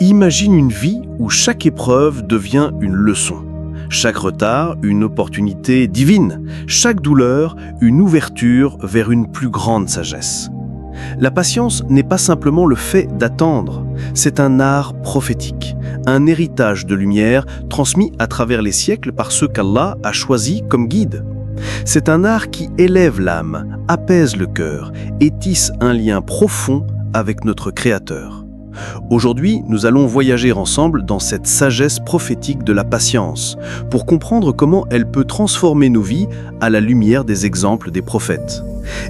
Imagine une vie où chaque épreuve devient une leçon. Chaque retard, une opportunité divine. Chaque douleur, une ouverture vers une plus grande sagesse. La patience n'est pas simplement le fait d'attendre, c'est un art prophétique, un héritage de lumière transmis à travers les siècles par ceux qu'Allah a choisis comme guides. C'est un art qui élève l'âme, apaise le cœur et tisse un lien profond avec notre Créateur. Aujourd'hui, nous allons voyager ensemble dans cette sagesse prophétique de la patience pour comprendre comment elle peut transformer nos vies à la lumière des exemples des prophètes.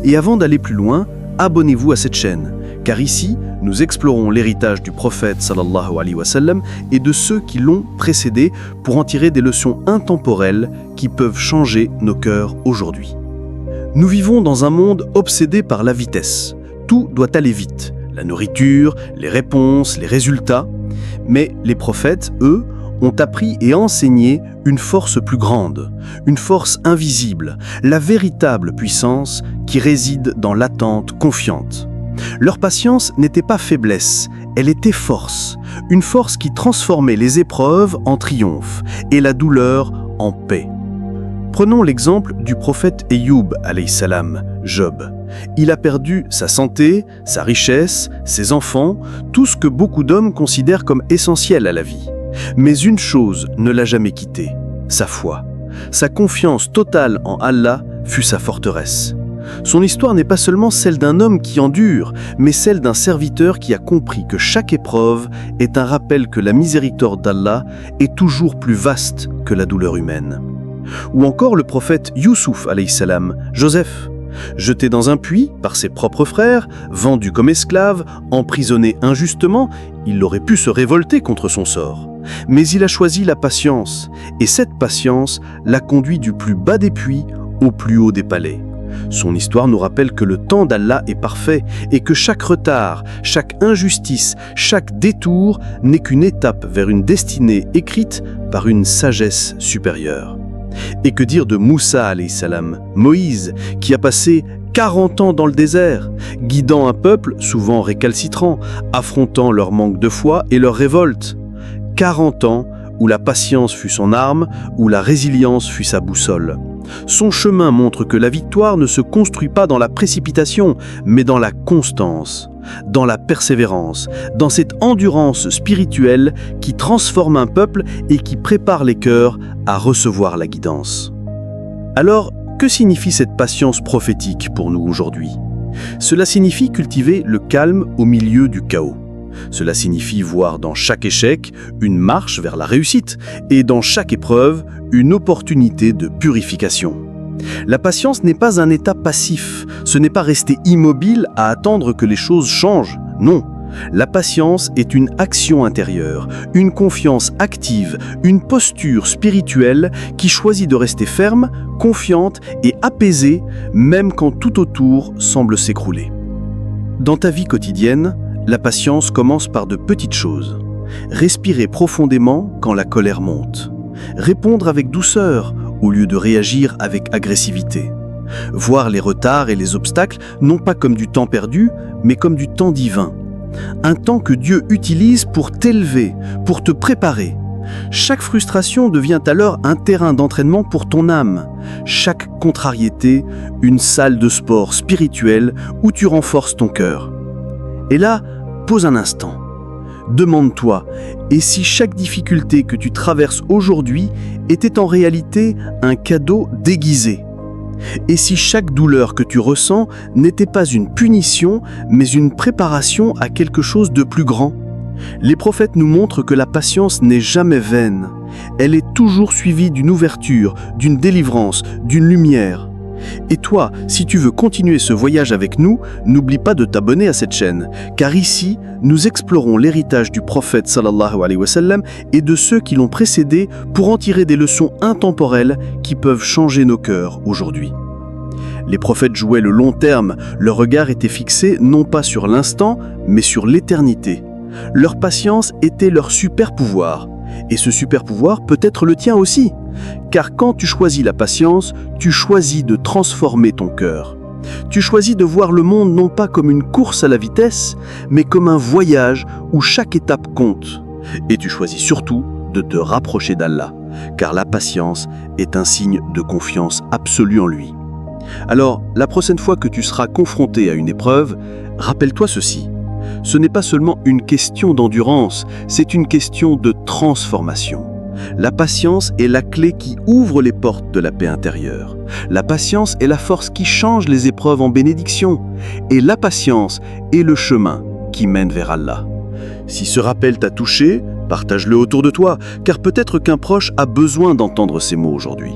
Et avant d'aller plus loin, abonnez-vous à cette chaîne, car ici, nous explorons l'héritage du prophète sallallahu alayhi wa sallam et de ceux qui l'ont précédé pour en tirer des leçons intemporelles qui peuvent changer nos cœurs aujourd'hui. Nous vivons dans un monde obsédé par la vitesse. Tout doit aller vite. La nourriture, les réponses, les résultats. Mais les prophètes, eux, ont appris et enseigné une force plus grande, une force invisible, la véritable puissance qui réside dans l'attente confiante. Leur patience n'était pas faiblesse, elle était force, une force qui transformait les épreuves en triomphe et la douleur en paix. Prenons l'exemple du prophète Ayoub alayhi salam, Job. Il a perdu sa santé, sa richesse, ses enfants, tout ce que beaucoup d'hommes considèrent comme essentiel à la vie. Mais une chose ne l'a jamais quitté, sa foi. Sa confiance totale en Allah fut sa forteresse. Son histoire n'est pas seulement celle d'un homme qui endure, mais celle d'un serviteur qui a compris que chaque épreuve est un rappel que la miséricorde d'Allah est toujours plus vaste que la douleur humaine. Ou encore le prophète Youssouf alayhi salam, Joseph. Jeté dans un puits par ses propres frères, vendu comme esclave, emprisonné injustement, il aurait pu se révolter contre son sort. Mais il a choisi la patience, et cette patience l'a conduit du plus bas des puits au plus haut des palais. Son histoire nous rappelle que le temps d'Allah est parfait et que chaque retard, chaque injustice, chaque détour n'est qu'une étape vers une destinée écrite par une sagesse supérieure. Et que dire de Moussa alayhi salam, Moïse, qui a passé 40 ans dans le désert, guidant un peuple souvent récalcitrant, affrontant leur manque de foi et leur révolte. 40 ans où la patience fut son arme, où la résilience fut sa boussole. Son chemin montre que la victoire ne se construit pas dans la précipitation, mais dans la constance, dans la persévérance, dans cette endurance spirituelle qui transforme un peuple et qui prépare les cœurs à recevoir la guidance. Alors, que signifie cette patience prophétique pour nous aujourd'hui? Cela signifie cultiver le calme au milieu du chaos. Cela signifie voir dans chaque échec une marche vers la réussite et dans chaque épreuve une opportunité de purification. La patience n'est pas un état passif, ce n'est pas rester immobile à attendre que les choses changent, non. La patience est une action intérieure, une confiance active, une posture spirituelle qui choisit de rester ferme, confiante et apaisée même quand tout autour semble s'écrouler. Dans ta vie quotidienne, la patience commence par de petites choses. Respirer profondément quand la colère monte. Répondre avec douceur au lieu de réagir avec agressivité. Voir les retards et les obstacles non pas comme du temps perdu, mais comme du temps divin. Un temps que Dieu utilise pour t'élever, pour te préparer. Chaque frustration devient alors un terrain d'entraînement pour ton âme. Chaque contrariété, une salle de sport spirituelle où tu renforces ton cœur. Et là, pose un instant. Demande-toi, et si chaque difficulté que tu traverses aujourd'hui était en réalité un cadeau déguisé? Et si chaque douleur que tu ressens n'était pas une punition, mais une préparation à quelque chose de plus grand? Les prophètes nous montrent que la patience n'est jamais vaine. Elle est toujours suivie d'une ouverture, d'une délivrance, d'une lumière. Et toi, si tu veux continuer ce voyage avec nous, n'oublie pas de t'abonner à cette chaîne, car ici, nous explorons l'héritage du prophète sallallahu alayhi wa sallam et de ceux qui l'ont précédé pour en tirer des leçons intemporelles qui peuvent changer nos cœurs aujourd'hui. Les prophètes jouaient le long terme, leur regard était fixé non pas sur l'instant, mais sur l'éternité. Leur patience était leur super pouvoir, et ce super pouvoir peut être le tien aussi. Car quand tu choisis la patience, tu choisis de transformer ton cœur. Tu choisis de voir le monde non pas comme une course à la vitesse, mais comme un voyage où chaque étape compte. Et tu choisis surtout de te rapprocher d'Allah, car la patience est un signe de confiance absolue en lui. Alors, la prochaine fois que tu seras confronté à une épreuve, rappelle-toi ceci. Ce n'est pas seulement une question d'endurance, c'est une question de transformation. La patience est la clé qui ouvre les portes de la paix intérieure. La patience est la force qui change les épreuves en bénédiction. Et la patience est le chemin qui mène vers Allah. Si ce rappel t'a touché, partage-le autour de toi, car peut-être qu'un proche a besoin d'entendre ces mots aujourd'hui.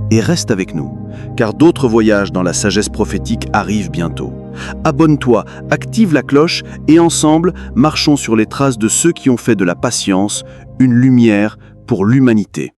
Et reste avec nous, car d'autres voyages dans la sagesse prophétique arrivent bientôt. Abonne-toi, active la cloche et ensemble, marchons sur les traces de ceux qui ont fait de la patience une lumière pour l'humanité.